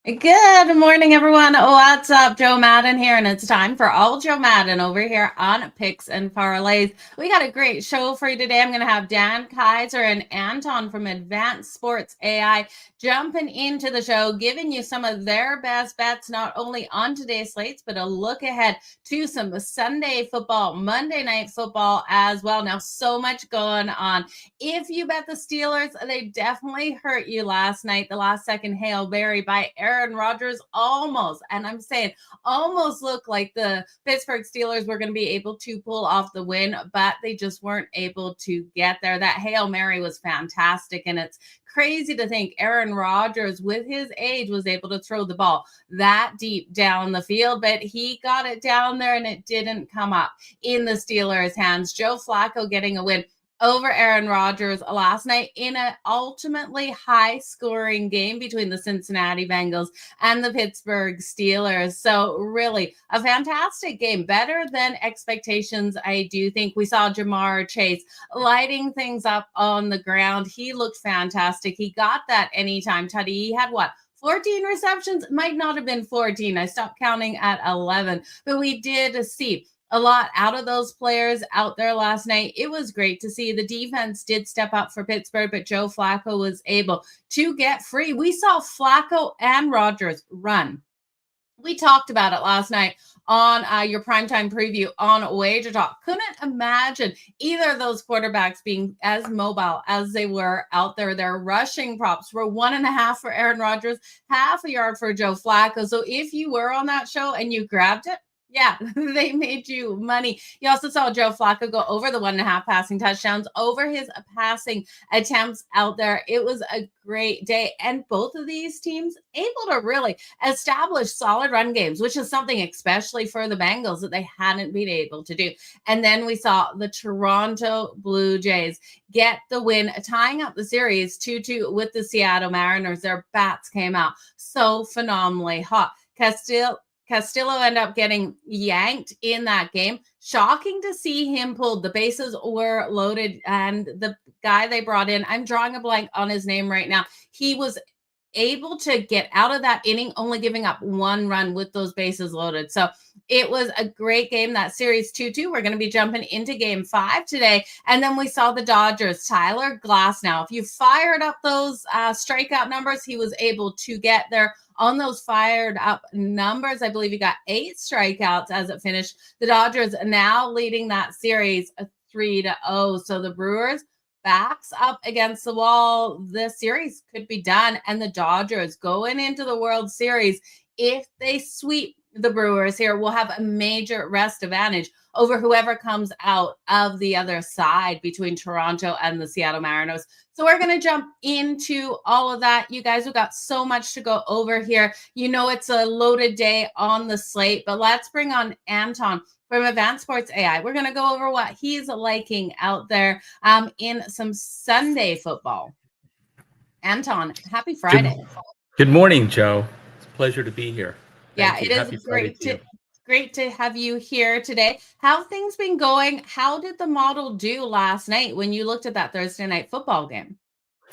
Good morning, everyone. What's up? Joe Madden here, and it's time for All-Jo Madden over here on Picks and Parlays. We got a great show for you today. I'm going to have Dan Kaiser and Anton from Advanced Sports AI jumping into the show, giving you some of their best bets, not only on today's slates, but a look ahead to some Sunday football, Monday night football as well. Now, so much going on. If you bet the Steelers, they definitely hurt you last night. The last second Hail Mary by Aaron Rodgers almost looked like the Pittsburgh Steelers were going to be able to pull off the win, but they just weren't able to get there. That Hail Mary was fantastic, and it's crazy to think Aaron Rodgers, with his age, was able to throw the ball that deep down the field, but he got it down there and it didn't come up in the Steelers' hands. Joe Flacco getting a win over Aaron Rodgers last night in an ultimately high-scoring game between the Cincinnati Bengals and the Pittsburgh Steelers. So really a fantastic game, better than expectations. I do think we saw Jamar Chase lighting things up on the ground. He looked fantastic. He got that anytime tutty. He had 14 receptions? It might not have been 14. I stopped counting at 11, but we did see a lot out of those players out there last night. It was great to see. The defense did step up for Pittsburgh, but Joe Flacco was able to get free. We saw Flacco and Rodgers run. We talked about it last night on your primetime preview on Wager Talk. Couldn't imagine either of those quarterbacks being as mobile as they were out there. Their rushing props were 1.5 for Aaron Rodgers, half a yard for Joe Flacco. So if you were on that show and you grabbed it, yeah, they made you money. You also saw Joe Flacco go over the 1.5 passing touchdowns, over his passing attempts out there. It was a great day. And both of these teams able to really establish solid run games, which is something especially for the Bengals that they hadn't been able to do. And then we saw the Toronto Blue Jays get the win, tying up the series 2-2 with the Seattle Mariners. Their bats came out so phenomenally hot. Castillo ended up getting yanked in that game. Shocking to see him pulled. The bases were loaded, and the guy they brought in, I'm drawing a blank on his name right now. He was able to get out of that inning, only giving up 1 run with those bases loaded. So it was a great game. That series 2-2. We're going to be jumping into game 5 today. And then we saw the Dodgers, Tyler Glasnow. If you fired up those strikeout numbers, he was able to get there on those fired up numbers. I believe he got 8 strikeouts as it finished. The Dodgers now leading that series 3-0. So the Brewers backs up against the wall. This series could be done. And the Dodgers going into the World Series, if they sweep the Brewers here, will have a major rest advantage over whoever comes out of the other side between Toronto and the Seattle Mariners. So we're going to jump into all of that. You guys have got so much to go over here. You know it's a loaded day on the slate, but let's bring on Anton from Advanced Sports AI. We're going to go over what he's liking out there in some Sunday football. Anton, happy Friday. Good morning, Joe. It's a pleasure to be here. Thank you. It is great to have you here today. How have things been going? How did the model do last night when you looked at that Thursday night football game?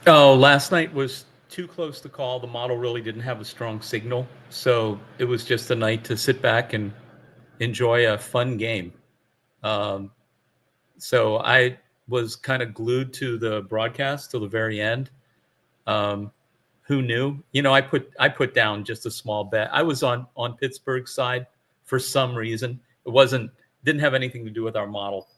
Oh, last night was too close to call. The model really didn't have a strong signal. So it was just a night to sit back and enjoy a fun game. So I was kind of glued to the broadcast till the very end. Who knew? You know, I put down just a small bet. I was on Pittsburgh's side for some reason. Didn't have anything to do with our model,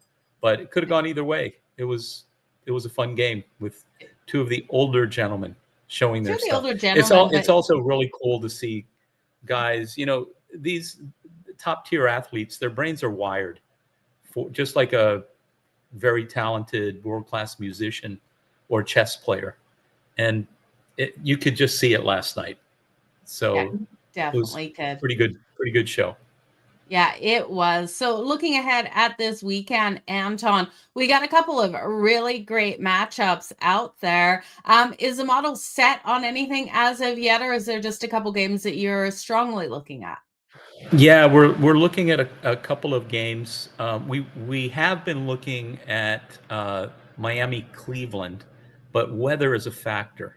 but it could have gone either way. It was a fun game with 2 of the older gentlemen showing their stuff. It's also really cool to see guys, you know, these top tier athletes, their brains are wired for just like a very talented world-class musician or chess player. And you could just see it last night. So yeah, definitely could. Pretty good show. Yeah, it was. So looking ahead at this weekend, Anton, we got a couple of really great matchups out there. Is the model set on anything as of yet, or is there just a couple games that you're strongly looking at? Yeah, we're looking at a couple of games. We have been looking at Miami, Cleveland, but weather is a factor,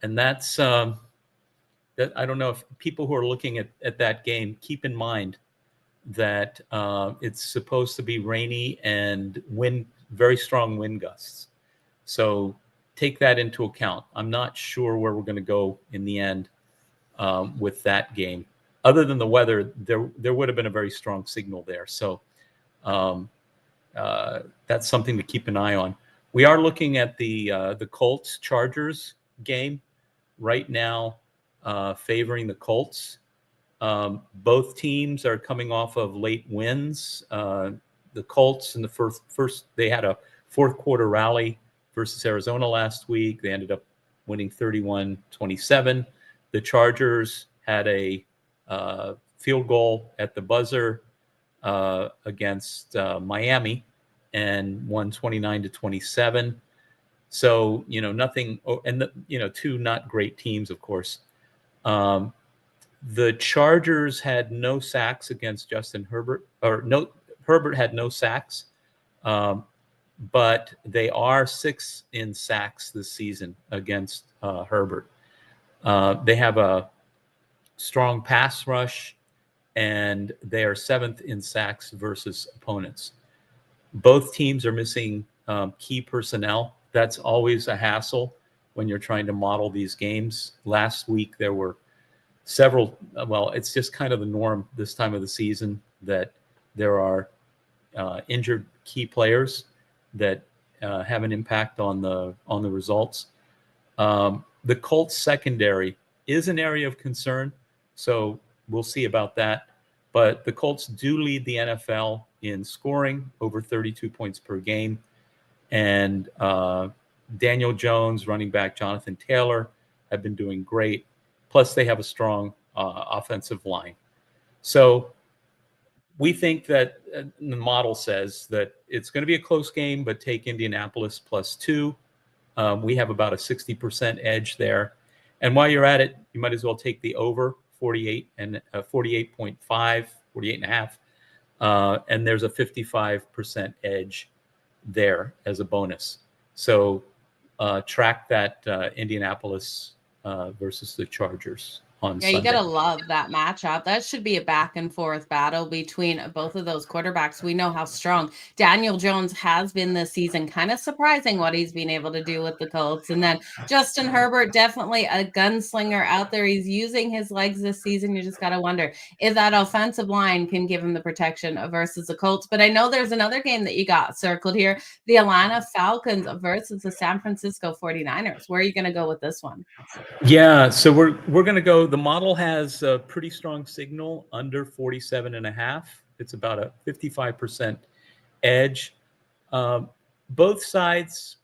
and that's I don't know if people who are looking at that game keep in mind that it's supposed to be rainy and very strong wind gusts. So take that into account. I'm not sure where we're going to go in the end with that game. Other than the weather, there would have been a very strong signal there. So that's something to keep an eye on. We are looking at the Colts Chargers game right now, favoring the Colts. Both teams are coming off of late wins. The Colts in the first they had a fourth quarter rally versus Arizona last week. They ended up winning 31-27. The Chargers had a field goal at the buzzer against Miami and won 29-27. So, nothing, and two not great teams, of course. The Chargers had no sacks against Justin Herbert, Herbert had no sacks, but they are 6th in sacks this season against Herbert. They have a strong pass rush, and they are 7th in sacks versus opponents. Both teams are missing key personnel. That's always a hassle when you're trying to model these games. Last week, there were several, it's just kind of the norm this time of the season that there are injured key players that have an impact on the results. The Colts secondary is an area of concern, so we'll see about that. But the Colts do lead the NFL in scoring, over 32 points per game. And Daniel Jones, running back Jonathan Taylor have been doing great. Plus, they have a strong offensive line. So we think that the model says that it's going to be a close game, but take Indianapolis +2. We have about a 60% edge there. And while you're at it, you might as well take the over 48.5, 48.5. And there's a 55% edge there as a bonus. So track that Indianapolis versus the Chargers on Sunday. You gotta love that matchup. That should be a back and forth battle between both of those quarterbacks. We know how strong Daniel Jones has been this season. Kind of surprising what he's been able to do with the Colts. And then Justin Herbert, definitely a gunslinger out there. He's using his legs this season. You just gotta wonder if that offensive line can give him the protection versus the Colts. But I know there's another game that you got circled here: the Atlanta Falcons versus the San Francisco 49ers. Where are you gonna go with this one? Yeah, so we're going to go. The model has a pretty strong signal under 47.5. It's about a 55% edge. Both sides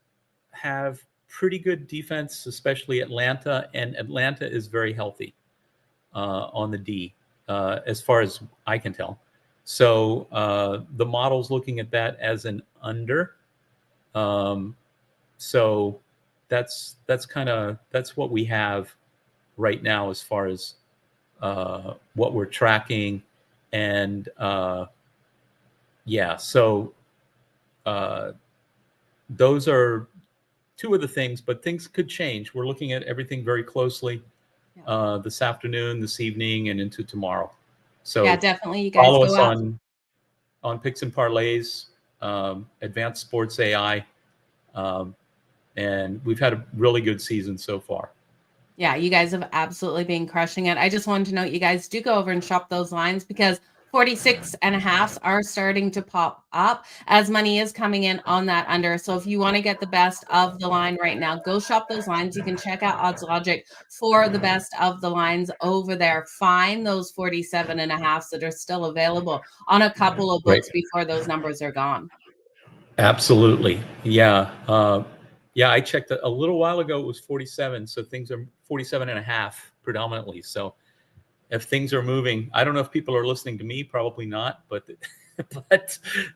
have pretty good defense, especially Atlanta, and Atlanta is very healthy on the D, as far as I can tell. So the model's looking at that as an under. So that's what we have right now as far as what we're tracking. And so those are two of the things, but things could change. We're looking at everything very closely this afternoon, this evening, and into tomorrow. So yeah, definitely. You guys follow go us out on Picks and Parlays, Advanced Sports AI. And we've had a really good season so far. Yeah, you guys have absolutely been crushing it. I just wanted to note you guys do go over and shop those lines, because 46.5 are starting to pop up as money is coming in on that under. So if you want to get the best of the line right now, go shop those lines. You can check out Odds Logic for the best of the lines over there. Find those 47.5s that are still available on a couple of books before those numbers are gone. Absolutely. Yeah. I checked a little while ago. It was 47. So things are 47.5 predominantly. So if things are moving, I don't know if people are listening to me, probably not, but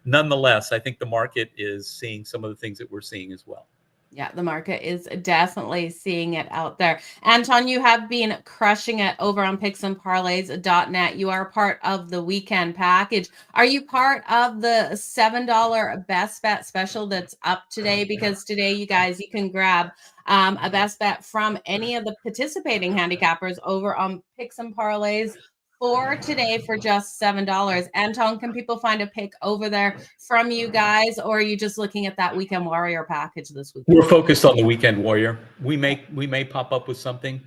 nonetheless, I think the market is seeing some of the things that we're seeing as well. Yeah, the market is definitely seeing it out there. Anton, you have been crushing it over on picksandparlays.net. You are part of the weekend package. Are you part of the $7 best bet special that's up today? Because today, you guys, you can grab a best bet from any of the participating handicappers over on Picks and Parlays for today for just $7. Anton, can people find a pick over there from you guys, or are you just looking at that Weekend Warrior package this weekend? We're focused on the Weekend Warrior. We may pop up with something.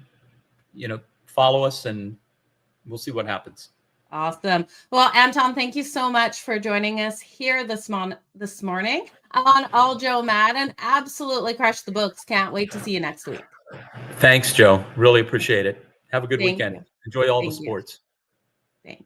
Follow us and we'll see what happens. Awesome. Well, Anton, thank you so much for joining us here this morning on All-Jo Madden. Absolutely crushed the books. Can't wait to see you next week. Thanks, Joe. Really appreciate it. Have a good Thank weekend. you. Enjoy all the Thank you. sports. Thanks.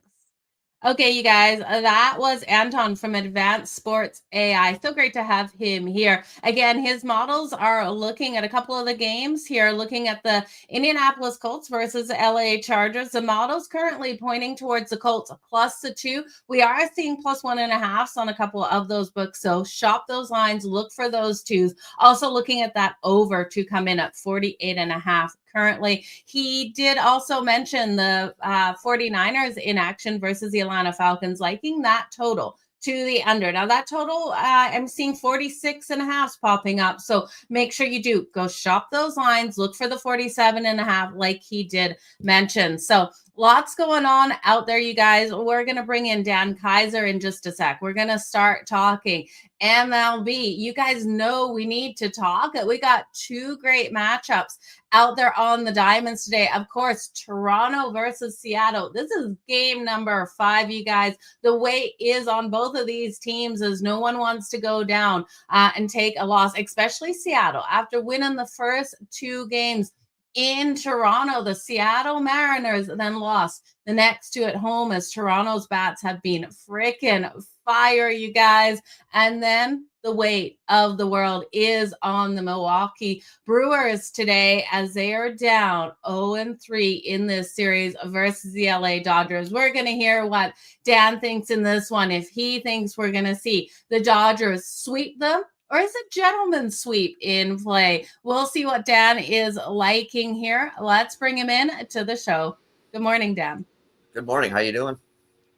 Okay, you guys, that was Anton from Advanced Sports AI. So great to have him here. Again, his models are looking at a couple of the games here, looking at the Indianapolis Colts versus LA Chargers. The model's currently pointing towards the Colts plus the 2. We are seeing plus 1.5 on a couple of those books. So shop those lines, look for those 2s. Also looking at that over to come in at 48.5. Currently, he did also mention the 49ers in action versus the Atlanta Falcons, liking that total to the under. Now that total, I'm seeing 46.5 popping up. So make sure you do go shop those lines, look for the 47.5 like he did mention. So lots going on out there, you guys. We're going to bring in Dan Kaiser in just a sec. We're going to start talking MLB. You guys know we need to talk. We got 2 great matchups out there on the diamonds today. Of course, Toronto versus Seattle. This is game number 5, you guys. The weight is on both of these teams as no one wants to go down and take a loss, especially Seattle. After winning the first 2 games in Toronto, the Seattle Mariners then lost the next 2 at home as Toronto's bats have been freaking fire, you guys. And then the weight of the world is on the Milwaukee Brewers today as they are down 0-3 in this series versus the LA Dodgers. We're going to hear what Dan thinks in this one, if he thinks we're going to see the Dodgers sweep them, or is it gentleman's sweep in play? We'll see what Dan is liking here. Let's bring him in to the show. Good morning, Dan. Good morning. How you doing?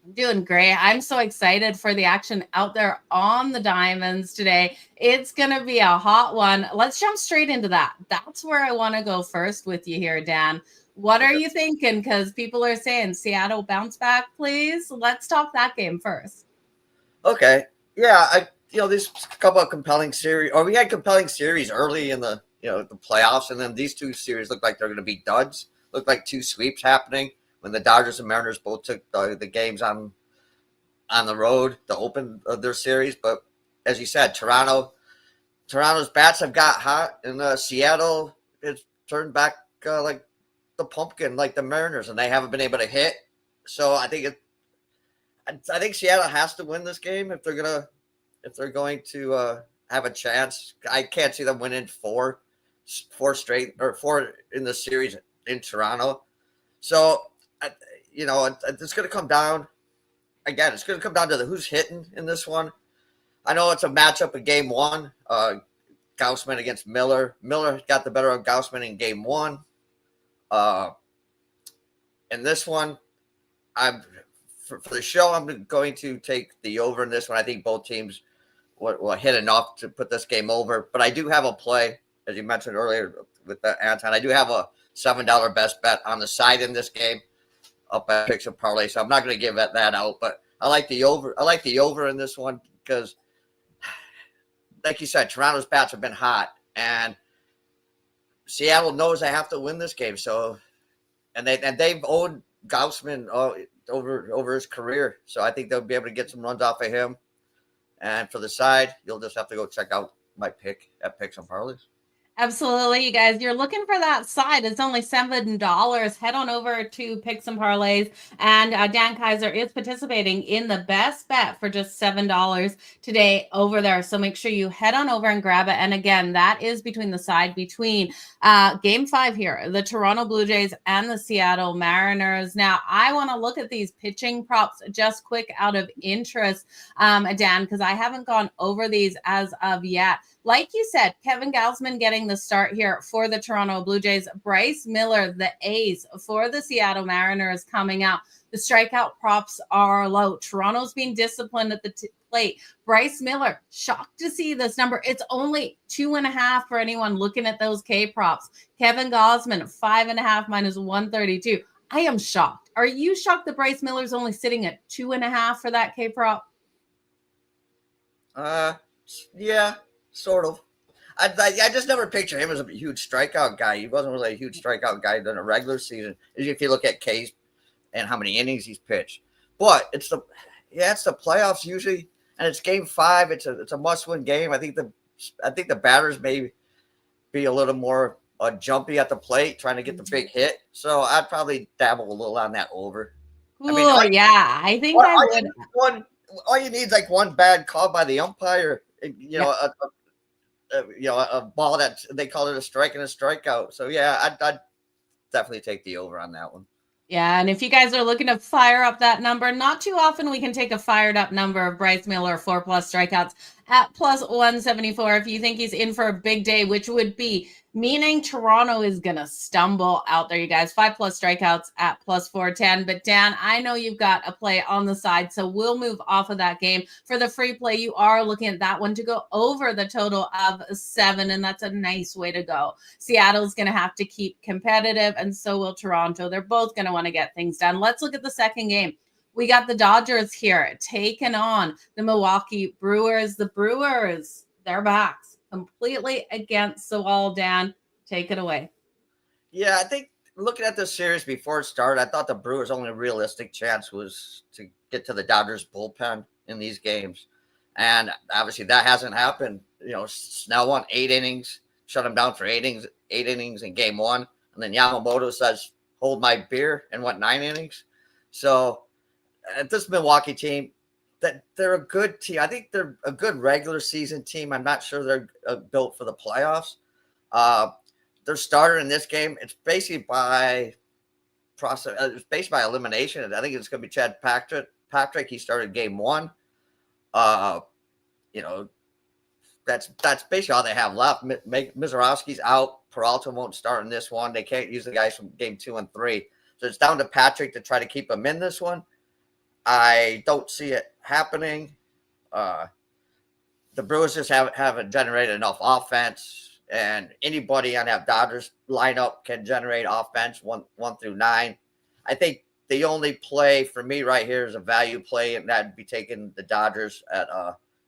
I'm doing great. I'm so excited for the action out there on the diamonds today. It's going to be a hot one. Let's jump straight into that. That's where I want to go first with you here, Dan. What are you thinking? Because people are saying Seattle bounce back, please. Let's talk that game first. Okay. Yeah, there's a couple of compelling series, or we had compelling series early in the playoffs, and then these 2 series look like they're going to be duds. Look like 2 sweeps happening when the Dodgers and Mariners both took the games on the road to open their series. But as you said, Toronto's bats have got hot, and Seattle has turned back like the pumpkin, like the Mariners, and they haven't been able to hit. So I think Seattle has to win this game if they're going to have a chance. I can't see them winning 4 straight or 4 in the series in Toronto. So, it's going to come down. Again, it's going to come down to who's hitting in this one. I know it's a matchup in game 1. Gaussman against Miller. Miller got the better of Gaussman in game 1. In this one, for the show, I'm going to take the over in this one. I think both teams will hit enough to put this game over. But I do have a play, as you mentioned earlier with Anton. I do have a $7 best bet on the side in this game up at Picks and Parlays. So I'm not going to give that out, but I like the over. I like the over in this one because, like you said, Toronto's bats have been hot, and Seattle knows they have to win this game. So, and they've owed Gaussman over his career. So I think they'll be able to get some runs off of him. And for the side, you'll just have to go check out my pick at Picks and Parlays. Absolutely, you guys. You're looking for that side. It's only $7. Head on over to Picks and Parlays, and Dan Kaiser is participating in the best bet for just $7 today over there. So make sure you head on over and grab it. And again, that is between game 5 here, the Toronto Blue Jays and the Seattle Mariners. Now, I want to look at these pitching props just quick out of interest, Dan, because I haven't gone over these as of yet. Like you said, Kevin Gausman getting the start here for the Toronto Blue Jays. Bryce Miller, the ace for the Seattle Mariners, coming out. The strikeout props are low. Toronto's being disciplined at the plate. Bryce Miller, shocked to see this number. It's only 2.5 for anyone looking at those K props. Kevin Gausman, 5.5 minus 132. I am shocked. Are you shocked that Bryce Miller's only sitting at 2.5 for that K prop? Yeah, sort of. I just never pictured him as a huge strikeout guy. He wasn't really a huge strikeout guy during a regular season. If you look at K's and how many innings he's pitched, but it's the playoffs usually, and it's Game 5. It's a must-win game. I think the batters may be a little more jumpy at the plate, trying to get the big hit. So I'd probably dabble a little on that over. Ooh, I think I would. All you need is like one bad call by the umpire. A ball that they call it a strike and a strikeout. So yeah, I'd definitely take the over on that one. Yeah, and if you guys are looking to fire up that number, not too often we can take a fired up number of Bryce Miller, 4+ strikeouts at plus 174 if you think he's in for a big day, which would be meaning Toronto is going to stumble out there, you guys. 5+ strikeouts at plus 410. But Dan, I know you've got a play on the side, so we'll move off of that game. For the free play, you are looking at that one to go over the total of 7, and that's a nice way to go. Seattle's going to have to keep competitive, and so will Toronto. They're both going to want to get things done. Let's look at the second game. We got the Dodgers here taking on the Milwaukee Brewers. The Brewers, their backs completely against the wall. Dan, take it away. Yeah, I think looking at this series before it started, I thought the Brewers' only realistic chance was to get to the Dodgers bullpen in these games. And obviously that hasn't happened. Snell won 8 innings, shut him down for 8 innings in Game 1. And then Yamamoto says, hold my beer, and went 9 innings. So at this Milwaukee team, that they're a good team. I think they're a good regular season team. I'm not sure they're built for the playoffs. Their starter in this game, it's basically by process. It's based by elimination. I think it's going to be Chad Patrick. He started Game 1. That's basically all they have left. Mizorowski's out. Peralta won't start in this one. They can't use the guys from Game 2 and 3. So it's down to Patrick to try to keep him in this one. I don't see it happening. The Brewers just haven't generated enough offense, and anybody on that Dodgers lineup can generate offense 1 through 9. I think the only play for me right here is a value play, and that'd be taking the Dodgers at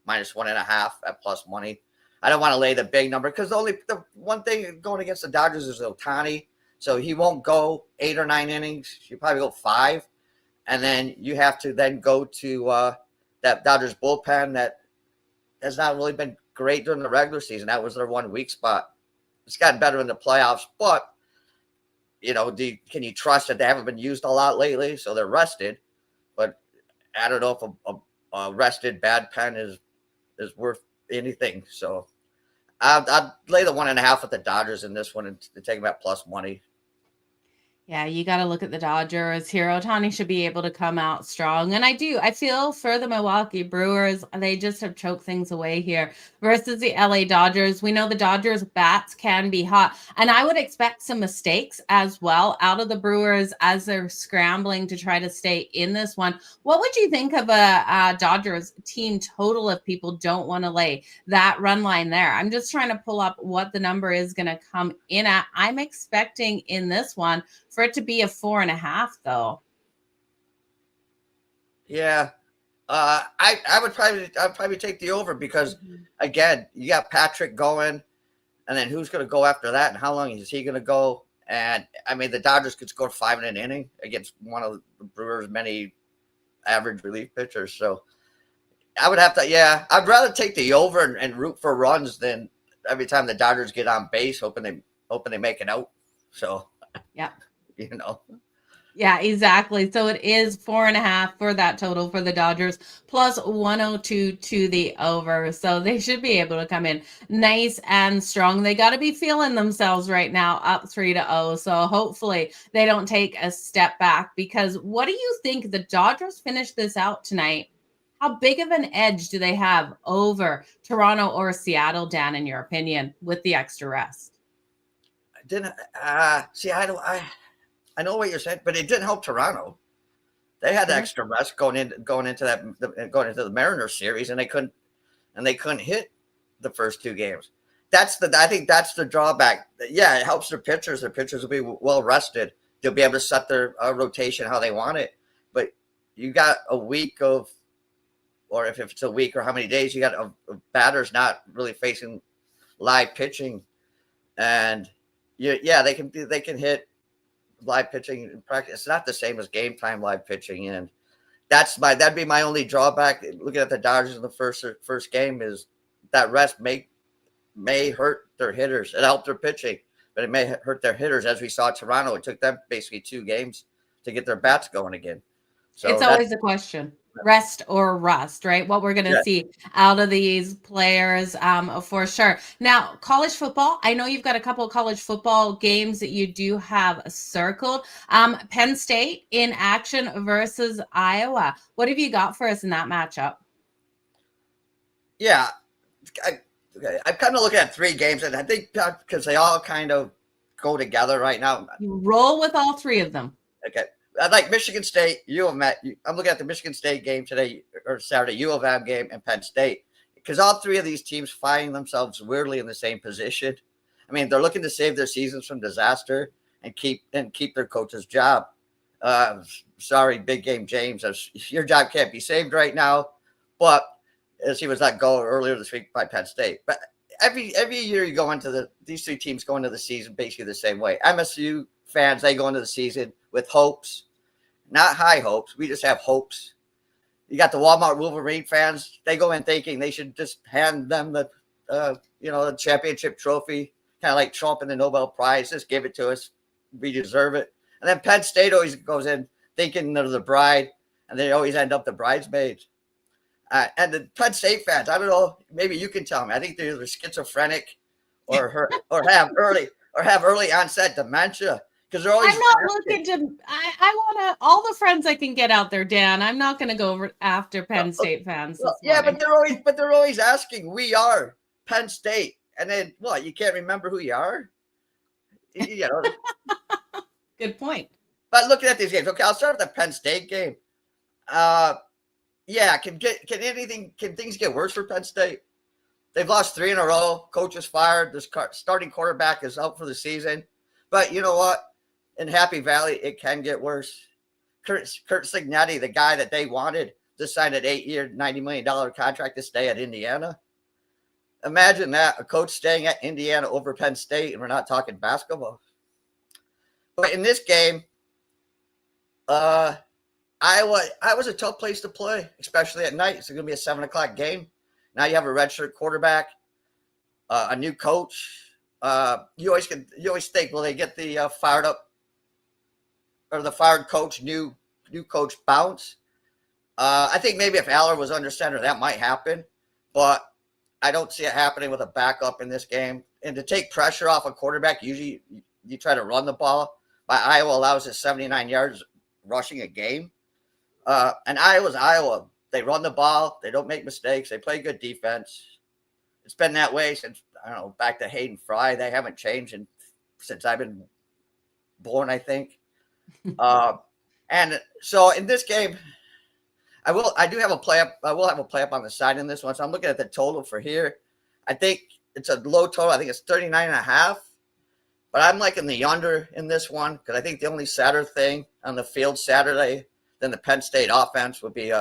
minus 1.5 at plus money. I don't want to lay the big number because the one thing going against the Dodgers is Ohtani, so he won't go 8 or 9 innings. He'll probably go 5. And then you have to then go to that Dodgers bullpen that has not really been great during the regular season. That was their one weak spot. It's gotten better in the playoffs, but can you trust that they haven't been used a lot lately? So they're rested, but I don't know if a rested bad pen is worth anything. So I'd lay the 1.5 with the Dodgers in this one and take them at plus money. Yeah, you got to look at the Dodgers here. Ohtani should be able to come out strong. And I feel for the Milwaukee Brewers, they just have choked things away here versus the LA Dodgers. We know the Dodgers bats can be hot. And I would expect some mistakes as well out of the Brewers as they're scrambling to try to stay in this one. What would you think of a Dodgers team total if people don't want to lay that run line there? I'm just trying to pull up what the number is going to come in at. I'm expecting in this one for it to be a 4.5, though. Yeah, I'd probably take the over because again, you got Patrick going, and then who's going to go after that, and how long is he going to go? And I mean, the Dodgers could score 5 in an inning against one of the Brewers' many average relief pitchers. So I would have to, I'd rather take the over and root for runs than every time the Dodgers get on base, hoping they make it out. So yeah. Yeah, exactly. So it is 4.5 for that total for the Dodgers, plus 102 to the over. So they should be able to come in nice and strong. They got to be feeling themselves right now, up 3-0. So hopefully they don't take a step back, because what do you think? The Dodgers finish this out tonight. How big of an edge do they have over Toronto or Seattle, Dan, in your opinion, with the extra rest? Didn't see. I know what you're saying, but it didn't help Toronto. They had the extra rest going into the Mariners series, and they couldn't hit the first two games. I think that's the drawback. Yeah, it helps their pitchers. Their pitchers will be well rested. They'll be able to set their rotation how they want it. But you got a week of, or if it's a week or how many days, you got a batters not really facing live pitching, and they can hit live pitching in practice. It's not the same as game time live pitching, and that'd be my only drawback. Looking at the Dodgers in the first game is that rest may hurt their hitters. It helped their pitching, but it may hurt their hitters. As we saw Toronto, it took them basically 2 games to get their bats going again. So it's always a question. Rest or rust, right? What we're going to see out of these players for sure. Now, college football, I know you've got a couple of college football games that you do have circled. Penn State in action versus Iowa. What have you got for us in that matchup? Yeah, I'm kind of looking at 3 games, and I think because they all kind of go together right now. You roll with all 3 of them. Okay. I like Michigan State, U of M. I'm looking at the Michigan State game today, or Saturday, U of M game, and Penn State, because all 3 of these teams find themselves weirdly in the same position. I mean, they're looking to save their seasons from disaster and keep their coach's job. Sorry, big game James, your job can't be saved right now. But as he was let go earlier this week by Penn State. But every year you go into these 3 teams go into the season basically the same way. MSU fans, they go into the season with hopes. Not high hopes. We just have hopes. You got the Walmart Wolverine fans. They go in thinking they should just hand them the championship trophy, kind of like Trump and the Nobel Prize. Just give it to us. We deserve it. And then Penn State always goes in thinking they're the bride, and they always end up the bridesmaids. And the Penn State fans, I don't know. Maybe you can tell me. I think they're either schizophrenic or have early onset dementia. Because they're always. I'm not looking to. I want to all the friends I can get out there, Dan. I'm not going to go after Penn State fans. Yeah, but they're always asking. We are Penn State, and then what? You can't remember who you are. You know. Good point. But looking at these games, okay, I'll start with the Penn State game. Can things get worse for Penn State? They've lost 3 in a row. Coach is fired. This starting quarterback is out for the season. But you know what? In Happy Valley, it can get worse. Kurt Cincinnati, the guy that they wanted, just signed an 8-year, $90 million contract to stay at Indiana. Imagine that, a coach staying at Indiana over Penn State, and we're not talking basketball. But in this game, Iowa was a tough place to play, especially at night. It's going to be a 7 o'clock game. Now you have a redshirt quarterback, a new coach. You always think, will they get the fired up or the fired coach, new coach bounce? I think maybe if Aller was under center, that might happen, but I don't see it happening with a backup in this game. And to take pressure off a quarterback, usually you try to run the ball. But Iowa allows us 79 yards rushing a game. And Iowa's Iowa. They run the ball. They don't make mistakes. They play good defense. It's been that way since, I don't know, back to Hayden Fry. They haven't changed since I've been born, I think. And so in this game, I will have a play up on the side in this one. So I'm looking at the total for here. I think it's a low total. I think it's 39.5. But I'm liking the under in this one because I think the only sadder thing on the field Saturday than the Penn State offense would be,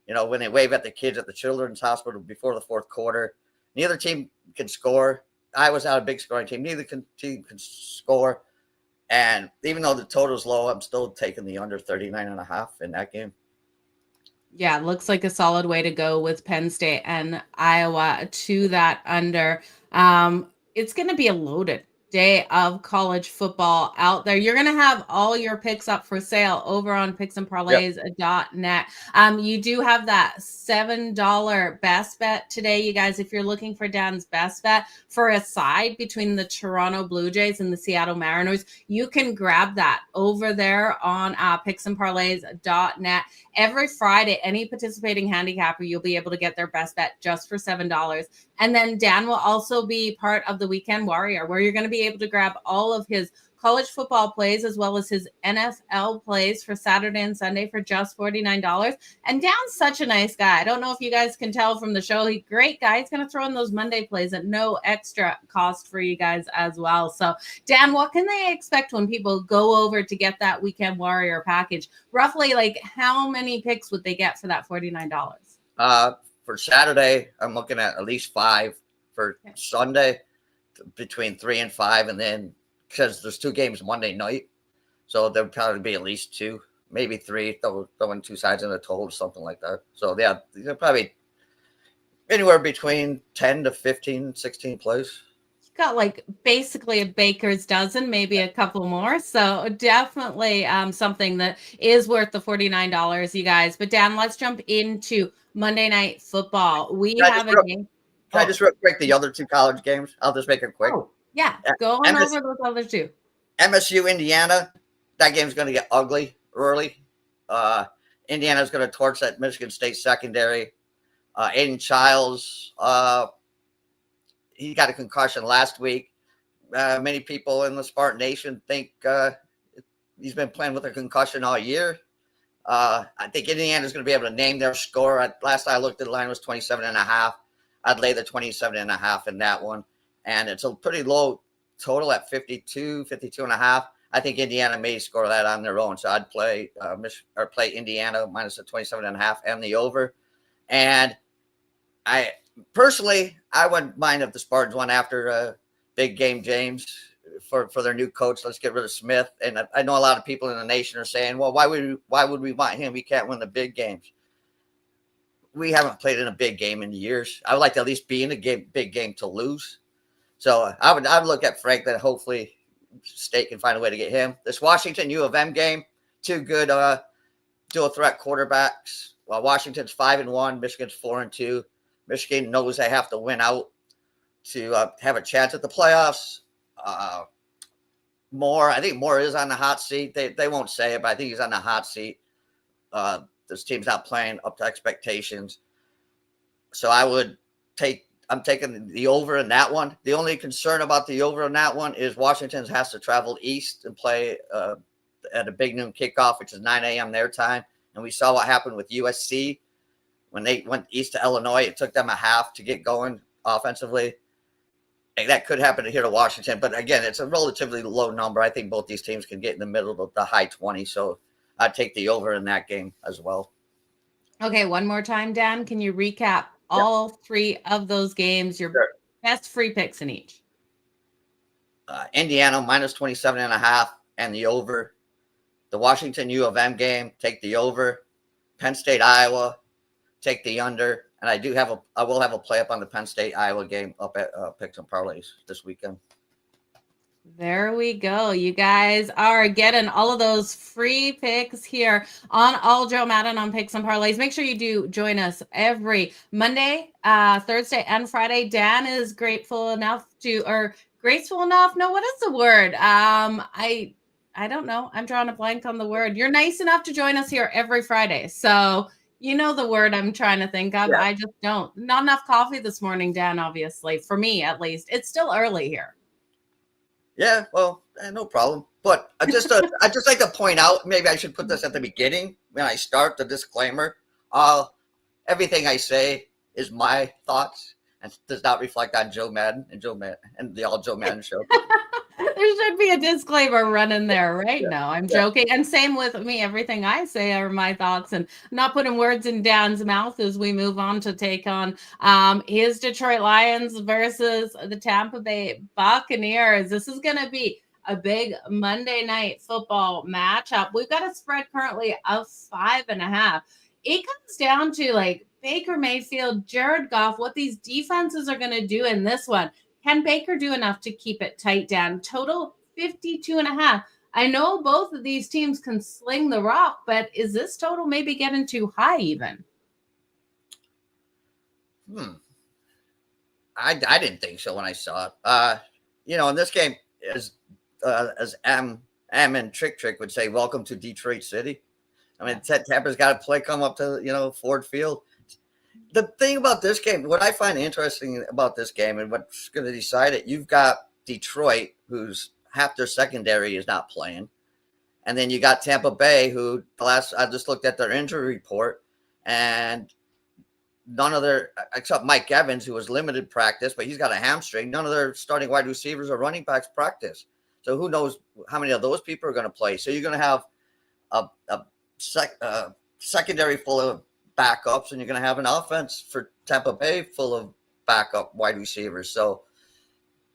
when they wave at the kids at the children's hospital before the 4th quarter. Neither team can score. Iowa's not a big scoring team. Neither team can score. And even though the total's low, I'm still taking the under 39.5 in that game. Yeah, looks like a solid way to go with Penn State and Iowa to that under. It's going to be a loaded day of college football out there. You're going to have all your picks up for sale over on picksandparlays.net. You do have that $7 best bet today, you guys. If you're looking for Dan's best bet for a side between the Toronto Blue Jays and the Seattle Mariners, you can grab that over there on picksandparlays.net. Every Friday, any participating handicapper, you'll be able to get their best bet just for $7. And then Dan will also be part of the Weekend Warrior, where you're going to be able to grab all of his college football plays as well as his NFL plays for Saturday and Sunday for just $49. And Dan's such a nice guy. I don't know if you guys can tell from the show. He's a great guy. He's going to throw in those Monday plays at no extra cost for you guys as well. So, Dan, what can they expect when people go over to get that Weekend Warrior package? Roughly, like, how many picks would they get for that $49? For Saturday, I'm looking at least 5. For Sunday, between 3 and 5, and then because there's 2 games Monday night, so there'll probably be at least 2, maybe 3. Throwing 2 sides in a total, something like that. So yeah, they're probably anywhere between 10 to 15, 16 plays. Got like basically a baker's dozen, maybe a couple more. So definitely something that is worth the $49, you guys. But Dan, let's jump into Monday Night Football. We have a game. Can I just real quick the other 2 college games? I'll just make it quick. Oh, yeah, go on over those other 2. MSU, Indiana. That game's going to get ugly early. Indiana's going to torch that Michigan State secondary. Aiden Childs, he got a concussion last week. Many people in the Spartan Nation think he's been playing with a concussion all year. I think Indiana's going to be able to name their score. Last I looked at the line was 27.5. I'd lay the 27.5 in that one. And it's a pretty low total at 52.5. I think Indiana may score that on their own. So I'd play Indiana minus the 27.5 and the over. And I personally, I wouldn't mind if the Spartans won after Big Game James for their new coach. Let's get rid of Smith. And I know a lot of people in the nation are saying, well, why would we want him? He can't win the big games. We haven't played in a big game in years. I would like to at least be in a big game to lose. So I would look at Frank that hopefully State can find a way to get him. This Washington U of M game, 2 good dual threat quarterbacks. Well, Washington's 5-1, Michigan's 4-2. Michigan knows they have to win out to have a chance at the playoffs. I think Moore is on the hot seat. They won't say it, but I think he's on the hot seat. This team's not playing up to expectations. So I'm taking the over in that one. The only concern about the over in that one is Washington has to travel east and play at a big noon kickoff, which is 9 a.m. their time. And we saw what happened with USC when they went east to Illinois. It took them a half to get going offensively. And that could happen here to Washington. But again, it's a relatively low number. I think both these teams can get in the middle of the high 20s. So I'd take the over in that game as well. Okay, one more time, Dan. Can you recap all 3 of those games? Your best free picks in each. Indiana minus 27.5 and the over. The Washington U of M game, take the over. Penn State, Iowa, take the under. And I will have a play up on the Penn State Iowa game up at Picks and Parlays this weekend. There we go. You guys are getting all of those free picks here on All-Jo Madden on Picks and Parlays. Make sure you do join us every Monday, Thursday, and Friday. Dan is graceful enough. No, what is the word? I don't know. I'm drawing a blank on the word. You're nice enough to join us here every Friday. So you know the word I'm trying to think of. Yeah. I just don't. Not enough coffee this morning, Dan, obviously. For me, at least. It's still early here. Yeah, well, no problem. But I just like to point out, maybe I should put this at the beginning when I start the disclaimer. Everything I say is my thoughts and does not reflect on Joe Madden and the All-Jo Madden show. There should be a disclaimer running there right now. I'm joking. And same with me. Everything I say are my thoughts and not putting words in Dan's mouth as we move on to take on his Detroit Lions versus the Tampa Bay Buccaneers. This is going to be a big Monday Night Football matchup. We've got a spread currently of 5.5. It comes down to like Baker Mayfield, Jared Goff, what these defenses are going to do in this one. Can Baker do enough to keep it tight, Dan? Total 52.5. I know both of these teams can sling the rock, but is this total maybe getting too high even? I didn't think so when I saw it. In this game, as Am and Trick would say, welcome to Detroit City. I mean, Tampa's got to come up to, Ford Field. The thing about this game, what I find interesting about this game and what's going to decide it, you've got Detroit, who's half their secondary is not playing. And then you got Tampa Bay, who I just looked at their injury report, and none of their, except Mike Evans, who was limited practice, but he's got a hamstring, none of their starting wide receivers or running backs practice. So who knows how many of those people are going to play. So you're going to have a secondary full of backups, and you're going to have an offense for Tampa Bay full of backup wide receivers. So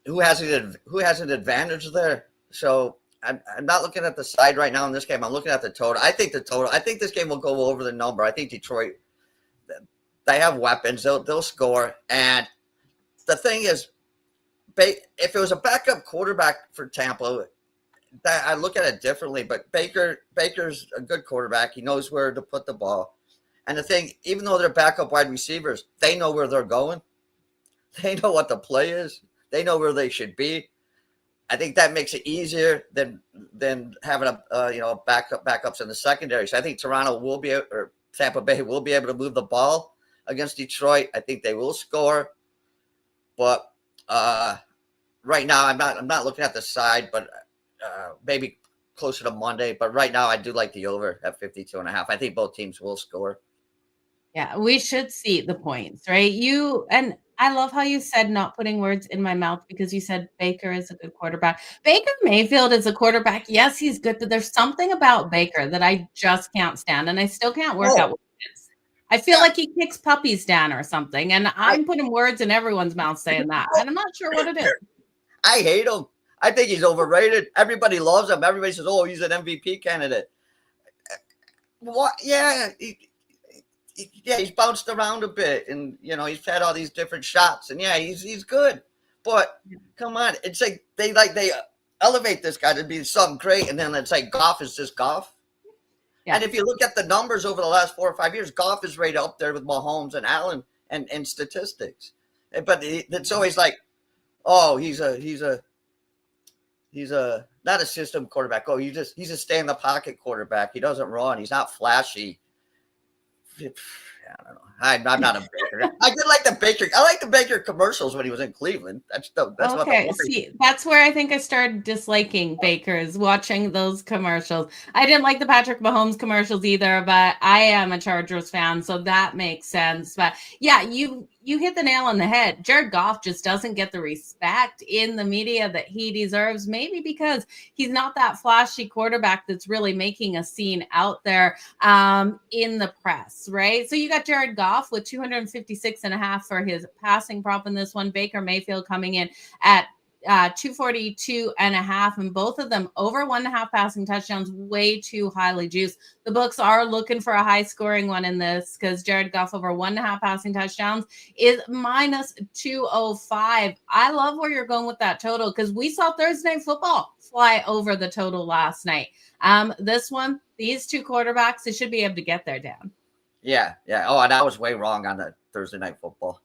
who has an advantage there? So I'm not looking at the side right now in this game. I'm looking at the total. I think this game will go over the number. I think Detroit, they have weapons. They'll score. And the thing is, if it was a backup quarterback for Tampa, I look at it differently. But Baker's a good quarterback. He knows where to put the ball. And the thing, even though they're backup wide receivers, they know where they're going. They know what the play is. They know where they should be. I think that makes it easier than having backups in the secondary. So I think Tampa Bay will be able to move the ball against Detroit. I think they will score, but right now I'm not looking at the side, but maybe closer to Monday. But right now I do like the over at 52.5. I think both teams will score. Yeah, we should see the points, right? And I love how you said not putting words in my mouth, because you said Baker is a good quarterback. Baker Mayfield is a quarterback. Yes, he's good, but there's something about Baker that I just can't stand, and I still can't work out what it is. I feel like he kicks puppies down or something, and I'm putting words in everyone's mouth saying that, and I'm not sure what it is. I hate him. I think he's overrated. Everybody loves him. Everybody says, "Oh, he's an MVP candidate." What? Yeah. He's bounced around a bit, and he's had all these different shots, and he's good. But come on, it's like they elevate this guy to be something great, and then it's like Goff is just Goff. Yeah. And if you look at the numbers over the last 4 or 5 years, Goff is right up there with Mahomes and Allen and statistics. But it's always like, oh, he's a not a system quarterback. Oh, he's a stay in the pocket quarterback. He doesn't run. He's not flashy. I don't know. I'm not a Baker. I did like the Baker. I like the Baker commercials when he was in Cleveland. That's okay. See, that's where I think I started disliking Baker, is watching those commercials. I didn't like the Patrick Mahomes commercials either, but I am a Chargers fan, so that makes sense. But yeah, you hit the nail on the head. Jared Goff just doesn't get the respect in the media that he deserves, maybe because he's not that flashy quarterback that's really making a scene out there in the press, right? So you got Jared Goff with 256.5 for his passing prop in this one. Baker Mayfield coming in at 242.5, and both of them over 1.5 passing touchdowns, way too highly juiced. The books are looking for a high scoring one in this, because Jared Goff over 1.5 passing touchdowns is minus 205. I love where you're going with that total, because we saw Thursday Night Football fly over the total last night. This one, these two quarterbacks, they should be able to get there, Dan. Yeah. Oh, and I was way wrong on the Thursday Night Football.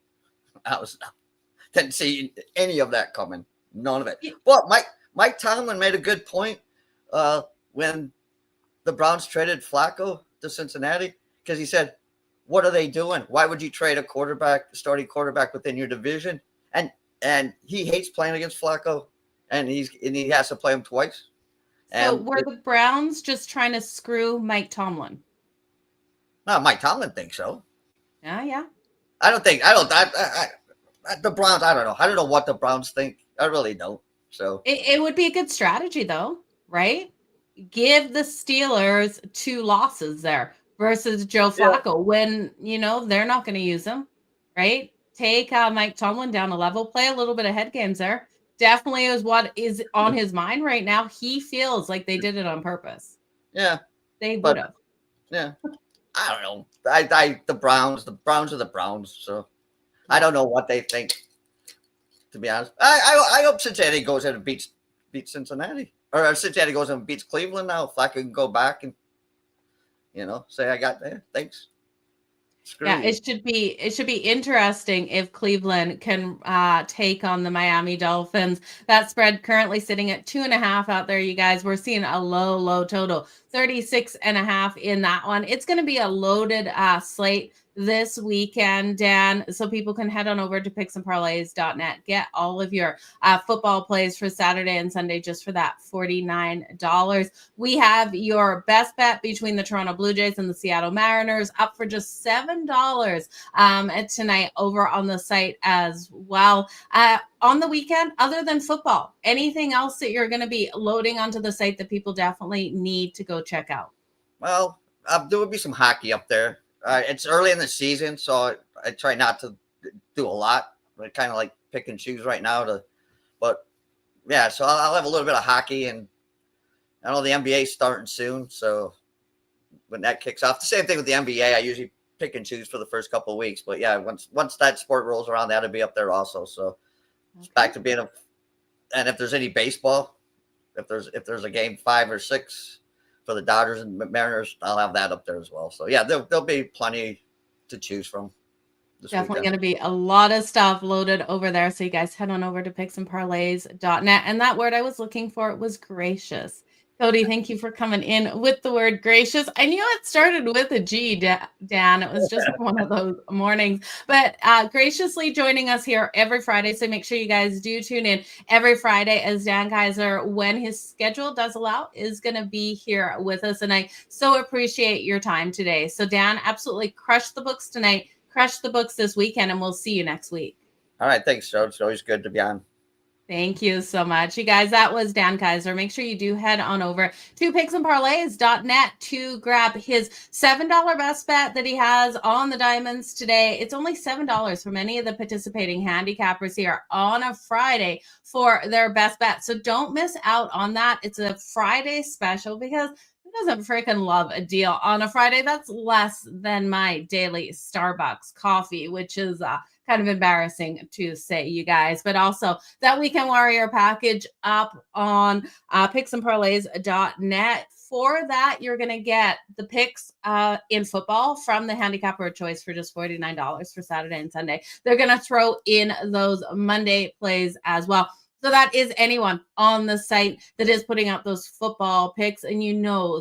Didn't see any of that coming. None of it. Well, Mike Tomlin made a good point when the Browns traded Flacco to Cincinnati, because he said, "What are they doing? Why would you trade a starting quarterback within your division?" And he hates playing against Flacco, and he has to play him twice. So were the Browns just trying to screw Mike Tomlin? No, Mike Tomlin thinks so. Yeah. The Browns, I don't know. I don't know what the Browns think. I really don't. So it would be a good strategy, though, right? Give the Steelers 2 losses there versus Joe Flacco when, they're not going to use him, right? Take Mike Tomlin down a level, play a little bit of head games there. Definitely is what is on his mind right now. He feels like they did it on purpose. Yeah. They would have. Yeah. I don't know. The Browns are the Browns. So I don't know what they think to be honest. I hope Cincinnati goes in and beats Cincinnati. Or Cincinnati goes in and beats Cleveland now. If I can go back and, say I got there. Thanks. Screw Yeah, you. it should be interesting if Cleveland can take on the Miami Dolphins. That spread currently sitting at 2.5 out there, you guys. We're seeing a low total, 36.5 in that one. It's going to be a loaded slate this weekend, Dan, so people can head on over to picksandparlays.net. Get all of your football plays for Saturday and Sunday just for that $49. We have your best bet between the Toronto Blue Jays and the Seattle Mariners up for just $7 tonight over on the site as well. On the weekend, other than football, anything else that you're going to be loading onto the site that people definitely need to go check out? Well, there will be some hockey up there. It's early in the season, so I try not to do a lot. I kind of like pick and choose right now. But yeah, so I'll have a little bit of hockey, and I know the NBA's starting soon, so when that kicks off, the same thing with the NBA. I usually pick and choose for the first couple of weeks, but yeah, once that sport rolls around, that'll be up there also. So it's back to being and if there's any baseball, if there's a game 5 or 6 for the Dodgers and Mariners, I'll have that up there as well. So yeah, there'll be plenty to choose from. Definitely going to be a lot of stuff loaded over there. So you guys head on over to picksandparlays.net. And that word I was looking for was gracious. Cody, thank you for coming in with the word gracious. I knew it started with a G, Dan. It was just one of those mornings. But graciously joining us here every Friday. So make sure you guys do tune in every Friday as Dan Kaiser, when his schedule does allow, is going to be here with us. And I so appreciate your time today. So Dan, absolutely crush the books tonight. Crush the books this weekend, and we'll see you next week. All right. Thanks, Joe. It's always good to be on. Thank you so much. You guys, that was Dan Kaiser. Make sure you do head on over to picksandparlays.net to grab his $7 best bet that he has on the diamonds today. It's only $7 from any of the participating handicappers here on a Friday for their best bet. So don't miss out on that. It's a Friday special because who doesn't freaking love a deal on a Friday? That's less than my daily Starbucks coffee, which is kind of embarrassing to say, you guys. But also that Weekend Warrior package up on picksandparlays.net. For that, you're going to get the picks in football from the handicapper of choice for just $49 for Saturday and Sunday. They're going to throw in those Monday plays as well. So that is anyone on the site that is putting out those football picks. And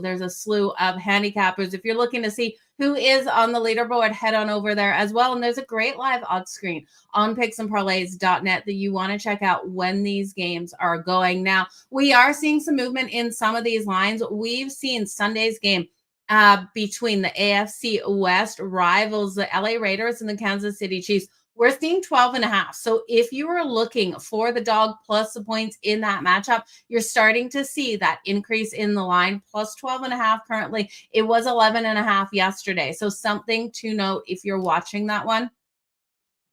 there's a slew of handicappers. If you're looking to see who is on the leaderboard, head on over there as well. And there's a great live odds screen on picksandparlays.net that you want to check out when these games are going. Now, we are seeing some movement in some of these lines. We've seen Sunday's game between the AFC West rivals, the LA Raiders and the Kansas City Chiefs. We're seeing 12.5. So if you were looking for the dog plus the points in that matchup, you're starting to see that increase in the line, plus 12.5 currently. It was 11.5 yesterday. So something to note if you're watching that one.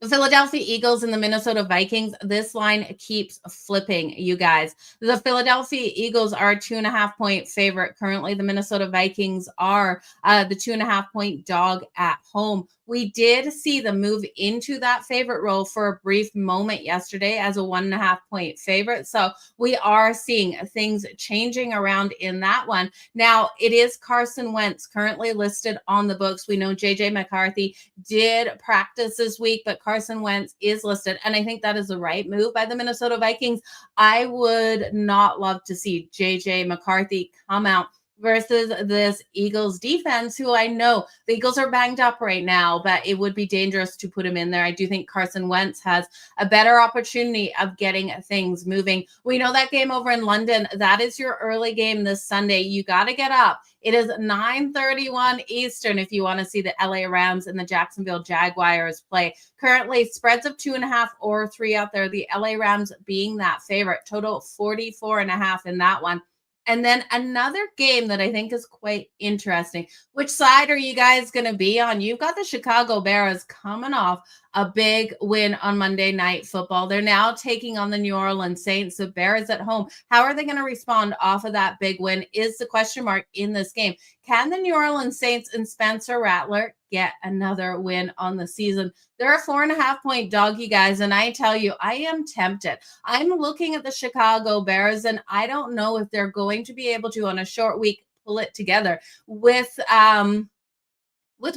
The Philadelphia Eagles and the Minnesota Vikings, this line keeps flipping, you guys. The Philadelphia Eagles are a 2.5-point favorite. Currently, the Minnesota Vikings are the 2.5-point dog at home. We did see them move into that favorite role for a brief moment yesterday as a 1.5-point favorite. So we are seeing things changing around in that one. Now, it is Carson Wentz currently listed on the books. We know JJ McCarthy did practice this week, but Carson Wentz is listed. And I think that is the right move by the Minnesota Vikings. I would not love to see JJ McCarthy come out versus this Eagles defense, who I know the Eagles are banged up right now, but it would be dangerous to put him in there. I do think Carson Wentz has a better opportunity of getting things moving. We know that game over in London, that is your early game this Sunday. You got to get up. It is 9:31 Eastern if you want to see the LA Rams and the Jacksonville Jaguars play. Currently, spreads of 2.5 or 3 out there. The LA Rams being that favorite. Total 44.5 in that one. And then another game that I think is quite interesting. Which side are you guys going to be on? You've got the Chicago Bears coming off a big win on Monday Night Football. They're now taking on the New Orleans Saints. The Bears at home. How are they going to respond off of that big win is the question mark in this game. Can the New Orleans Saints and Spencer Rattler get another win on the season? They're a 4.5-point dog, you guys, and I tell you, I am tempted. I'm looking at the Chicago Bears, and I don't know if they're going to be able to, on a short week, pull it together with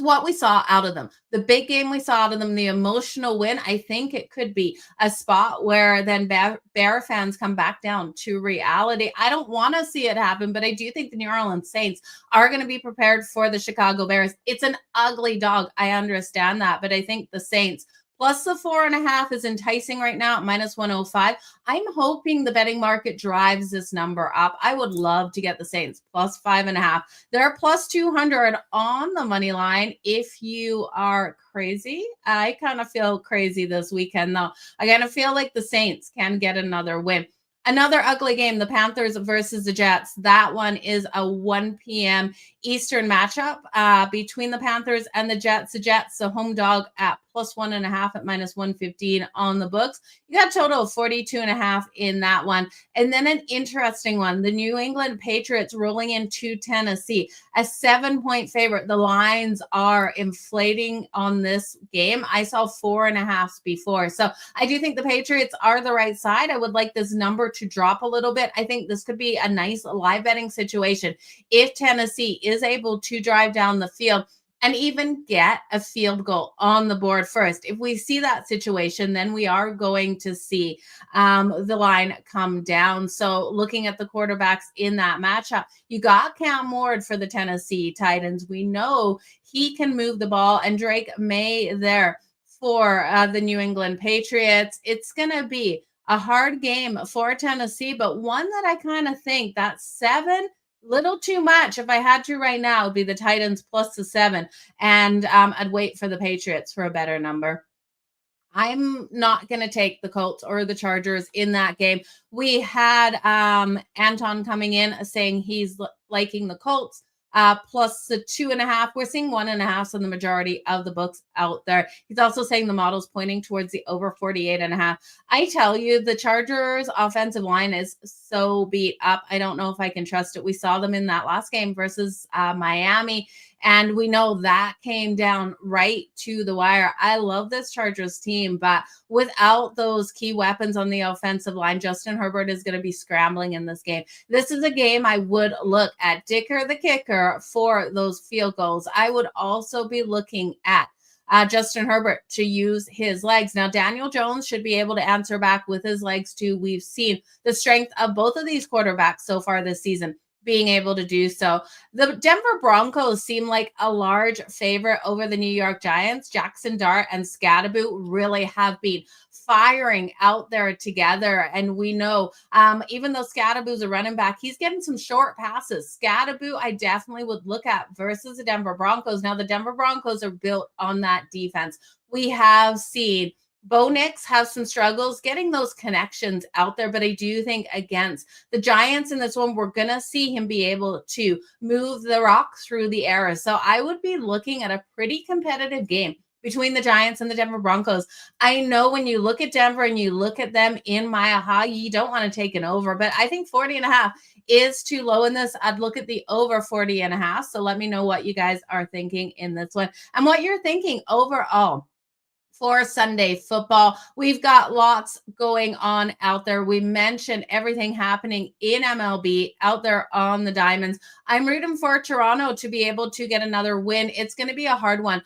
what we saw out of them. The big game we saw out of them, the emotional win, I think it could be a spot where then Bear fans come back down to reality. I don't want to see it happen, but I do think the New Orleans Saints are going to be prepared for the Chicago Bears. It's an ugly dog. I understand that, but I think the Saints plus the 4.5 is enticing right now at -105. I'm hoping the betting market drives this number up. I would love to get the Saints plus 5.5. They're plus 200 on the money line if you are crazy. I kind of feel crazy this weekend, though. I kind of feel like the Saints can get another win. Another ugly game, the Panthers versus the Jets. That one is a 1 p.m. Eastern matchup between the Panthers and the Jets. The Jets, the home dog at plus 1.5 at -115 on the books. You got a total of 42.5 in that one. And then an interesting one, the New England Patriots rolling into Tennessee, a 7-point favorite. The lines are inflating on this game. I saw 4.5 before. So I do think the Patriots are the right side. I would like this number to drop a little bit. I think this could be a nice live betting situation if Tennessee is able to drive down the field and even get a field goal on the board first. If we see that situation, then we are going to see the line come down. So looking at the quarterbacks in that matchup, you got Cam Ward for the Tennessee Titans. We know he can move the ball, and Drake May there for the New England Patriots. It's going to be a hard game for Tennessee, but one that I kind of think that 7, little too much. If I had to right now, it would be the Titans plus the 7, and I'd wait for the Patriots for a better number. I'm not going to take the Colts or the Chargers in that game. We had Anton coming in saying he's liking the Colts. Plus the 2.5. We're seeing 1.5 on the majority of the books out there. He's also saying the model's pointing towards the over 48.5. I tell you, the Chargers offensive line is so beat up. I don't know if I can trust it. We saw them in that last game versus Miami, and we know that came down right to the wire. I love this Chargers team, but without those key weapons on the offensive line, Justin Herbert is going to be scrambling in this game. This is a game I would look at Dicker the kicker for those field goals. I would also be looking at Justin Herbert to use his legs. Now, Daniel Jones should be able to answer back with his legs too. We've seen the strength of both of these quarterbacks so far this season being able to do so. The Denver Broncos seem like a large favorite over the New York Giants. Jackson Dart and Scadaboo really have been firing out there together. And we know, even though Scadaboo's a running back, he's getting some short passes. Scadaboo, I definitely would look at versus the Denver Broncos. Now, the Denver Broncos are built on that defense. We have seen Bo Nix has some struggles getting those connections out there, but I do think against the Giants in this one, we're going to see him be able to move the rock through the air. So I would be looking at a pretty competitive game between the Giants and the Denver Broncos. I know when you look at Denver and you look at them in Mile High, you don't want to take an over, but I think 40.5 is too low in this. I'd look at the over 40.5. So let me know what you guys are thinking in this one and what you're thinking overall for Sunday football. We've got lots going on out there. We mentioned everything happening in MLB out there on the diamonds. I'm rooting for Toronto to be able to get another win. It's going to be a hard one.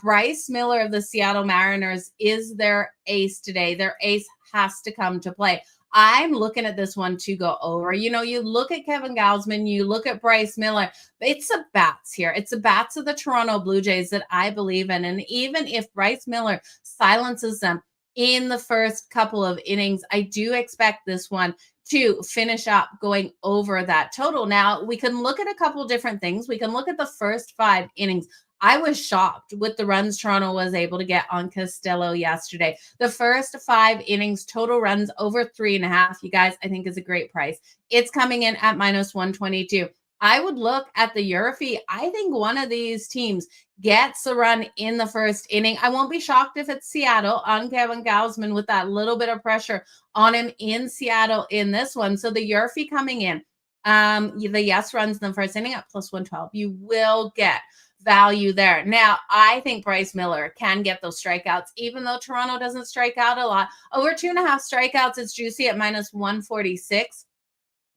Bryce Miller of the Seattle Mariners is their ace today. Their ace has to come to play. I'm looking at this one to go over. You know, you look at Kevin Gausman, you look at Bryce Miller. It's the bats here. It's the bats of the Toronto Blue Jays that I believe in. And even if Bryce Miller silences them in the first couple of innings, I do expect this one to finish up going over that total. Now, we can look at a couple different things. We can look at the first 5 innings. I was shocked with the runs Toronto was able to get on Costello yesterday. The first 5 innings, total runs over 3.5, you guys, I think is a great price. It's coming in at -122. I would look at the Yurfie. I think one of these teams gets a run in the first inning. I won't be shocked if it's Seattle on Kevin Gausman with that little bit of pressure on him in Seattle in this one. So the Yurfie coming in, the yes runs in the first inning at plus 112. You will get value there. Now, I think Bryce Miller can get those strikeouts, even though Toronto doesn't strike out a lot. Over 2.5 strikeouts, it's juicy at minus 146.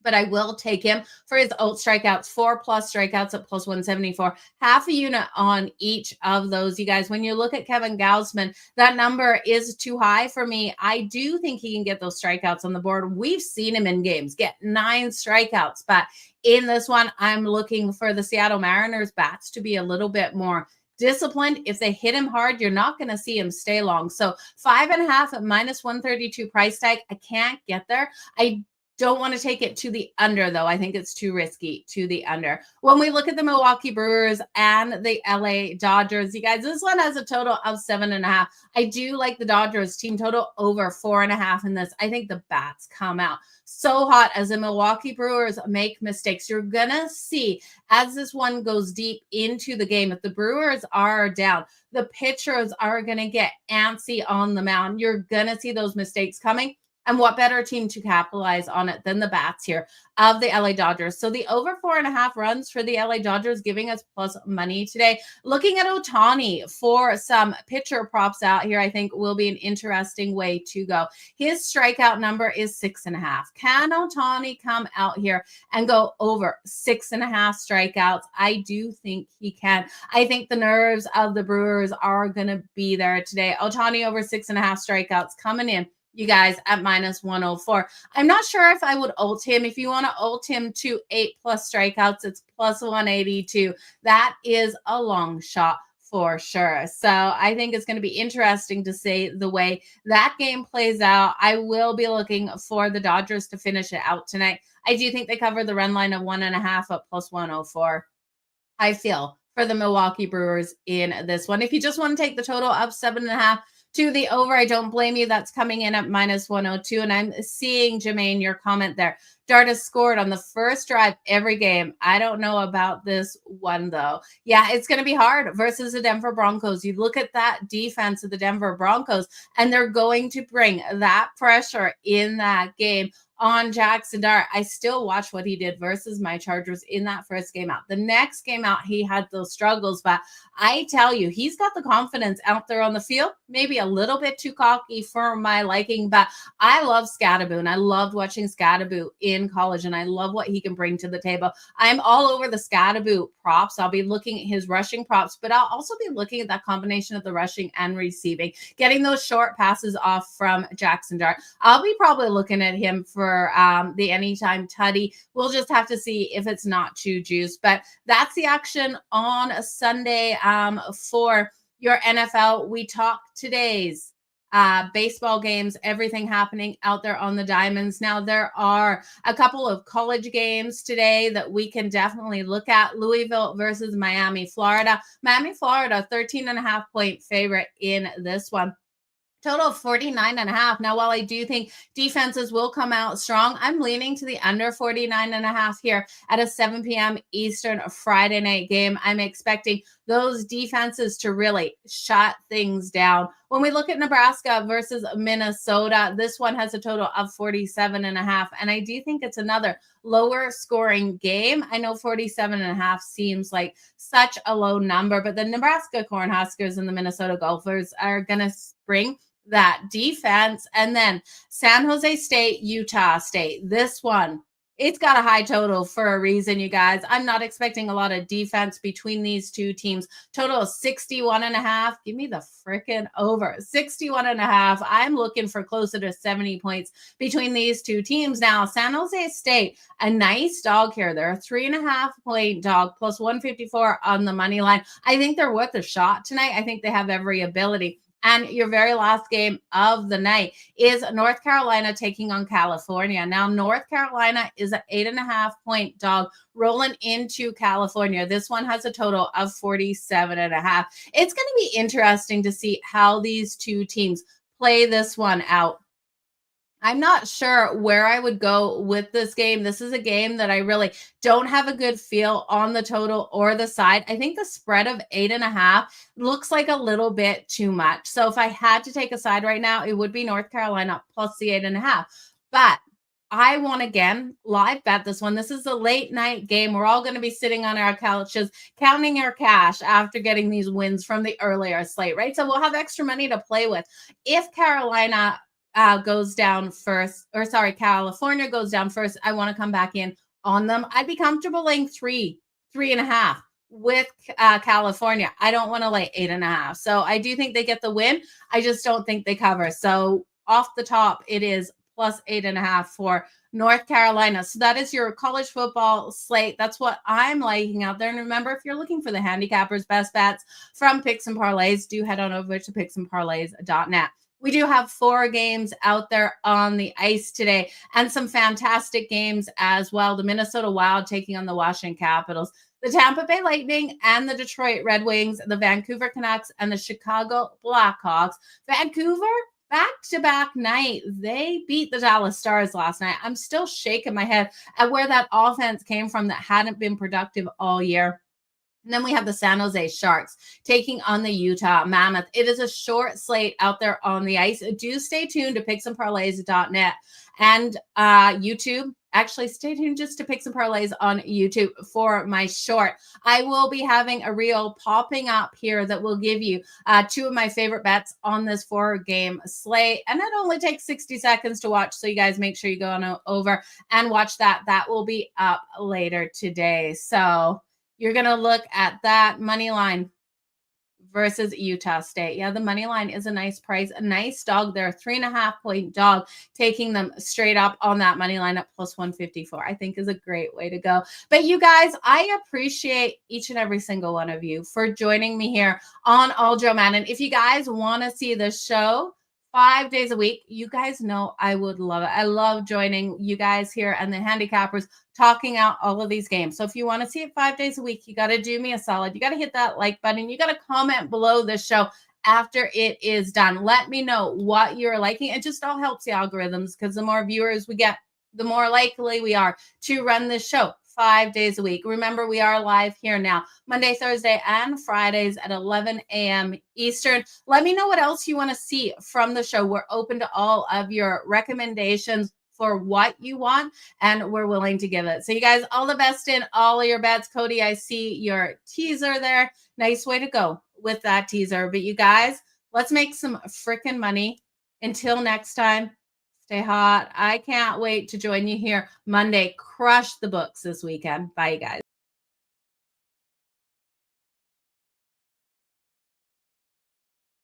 But I will take him for his ult strikeouts, 4+ strikeouts at plus 174, half a unit on each of those. You guys, when you look at Kevin Gausman, that number is too high for me. I do think he can get those strikeouts on the board. We've seen him in games get 9 strikeouts, but in this one, I'm looking for the Seattle Mariners bats to be a little bit more disciplined. If they hit him hard, you're not going to see him stay long. So 5.5 at minus 132 price tag. I can't get there. I don't want to take it to the under, though. I think it's too risky to the under. When we look at the Milwaukee Brewers and the LA Dodgers, you guys, this one has a total of 7.5. I do like the Dodgers team total over 4.5 in this. I think the bats come out so hot as the Milwaukee Brewers make mistakes. You're going to see as this one goes deep into the game, if the Brewers are down, the pitchers are going to get antsy on the mound. You're going to see those mistakes coming. And what better team to capitalize on it than the bats here of the LA Dodgers? So the over 4.5 runs for the LA Dodgers giving us plus money today. Looking at Ohtani for some pitcher props out here, I think will be an interesting way to go. His strikeout number is 6.5. Can Ohtani come out here and go over 6.5 strikeouts? I do think he can. I think the nerves of the Brewers are going to be there today. Ohtani over 6.5 strikeouts coming in, you guys, at minus 104. I'm not sure if I would ult him. If you want to ult him to 8+ strikeouts, it's plus 182. That is a long shot for sure. So I think it's going to be interesting to see the way that game plays out. I will be looking for the Dodgers to finish it out tonight. I do think they cover the run line of 1.5 at plus 104. I feel for the Milwaukee Brewers in this one. If you just want to take the total of 7.5 to the over, I don't blame you. That's coming in at minus 102. And I'm seeing, Jermaine, your comment there. Dartis scored on the first drive every game. I don't know about this one, though. Yeah, it's going to be hard versus the Denver Broncos. You look at that defense of the Denver Broncos, and they're going to bring that pressure in that game on Jackson Dart. I still watch what he did versus my Chargers in that first game out. The next game out, he had those struggles, but I tell you, he's got the confidence out there on the field, maybe a little bit too cocky for my liking, but I love Scatterboo, and I loved watching Scatterboo in college, and I love what he can bring to the table. I'm all over the Scatterboo props. I'll be looking at his rushing props, but I'll also be looking at that combination of the rushing and receiving, getting those short passes off from Jackson Dart. I'll be probably looking at him for the anytime tutty. We'll just have to see if it's not too juiced, but that's the action on a Sunday for your NFL. We talk today's baseball games, everything happening out there on the diamonds. Now, there are a couple of college games today that we can definitely look at. Louisville versus Miami, Florida. Miami, Florida, 13.5 point favorite in this one. Total of 49.5. Now, while I do think defenses will come out strong, I'm leaning to the under 49.5 here at a 7 p.m. Eastern Friday night game. I'm expecting those defenses to really shut things down. When we look at Nebraska versus Minnesota, this one has a total of 47.5. And I do think it's another lower scoring game. I know 47.5 seems like such a low number, but the Nebraska Cornhuskers and the Minnesota Golfers are going to bring that defense. And then San Jose State, Utah State. This one, it's got a high total for a reason, you guys. I'm not expecting a lot of defense between these two teams. Total of 61.5. Give me the freaking over. 61.5. I'm looking for closer to 70 points between these two teams. Now, San Jose State, a nice dog here. They're a 3.5 point dog, plus 154 on the money line. I think they're worth a shot tonight. I think they have every ability. And your very last game of the night is North Carolina taking on California. Now, North Carolina is an 8.5 point dog rolling into California. This one has a total of 47.5. It's going to be interesting to see how these two teams play this one out. I'm not sure where I would go with this game. This is a game that I really don't have a good feel on the total or the side. I think the spread of 8.5 looks like a little bit too much. So if I had to take a side right now, it would be North Carolina plus the 8.5. But I want again live bet this one. This is a late night game. We're all going to be sitting on our couches counting our cash after getting these wins from the earlier slate, right? So we'll have extra money to play with. If Carolina goes down first, or sorry, California goes down first, I want to come back in on them. I'd be comfortable laying 3.5 with California. I don't want to lay 8.5. So I do think they get the win. I just don't think they cover. So off the top, it is plus 8.5 for North Carolina. So that is your college football slate. That's what I'm liking out there. And remember, if you're looking for the handicappers best bets from Picks and Parlays, do head on over to picksandparlays.net. We do have 4 games out there on the ice today and some fantastic games as well. The Minnesota Wild taking on the Washington Capitals, the Tampa Bay Lightning and the Detroit Red Wings, the Vancouver Canucks and the Chicago Blackhawks. Vancouver, back-to-back night. They beat the Dallas Stars last night. I'm still shaking my head at where that offense came from that hadn't been productive all year. And then we have the San Jose Sharks taking on the Utah Mammoth. It is a short slate out there on the ice. Do stay tuned to picksandparlays.net and YouTube. Actually, stay tuned just to Picks and Parlays on YouTube for my short. I will be having a reel popping up here that will give you 2 of my favorite bets on this 4-game slate. And it only takes 60 seconds to watch. So you guys make sure you go on over and watch that. That will be up later today. So you're going to look at that money line versus Utah State. Yeah, the money line is a nice price, a nice dog there, 3.5-point dog, taking them straight up on that money line at plus 154. I think is a great way to go. But you guys, I appreciate each and every single one of you for joining me here on All-Jo Madden. If you guys want to see the show 5 days a week, you guys know I would love it. I love joining you guys here and the handicappers talking out all of these games. So if you want to see it 5 days a week, you got to do me a solid. You got to hit that like button. You got to comment below this show after it is done. Let me know what you're liking. It just all helps the algorithms because the more viewers we get, the more likely we are to run this show 5 days a week. Remember, we are live here now, Monday, Thursday, and Fridays at 11 a.m. Eastern. Let me know what else you want to see from the show. We're open to all of your recommendations for what you want, and we're willing to give it. So you guys, all the best in all of your bets. Cody, I see your teaser there. Nice way to go with that teaser. But you guys, let's make some freaking money. Until next time, stay hot. I can't wait to join you here Monday. Crush the books this weekend. Bye, you guys.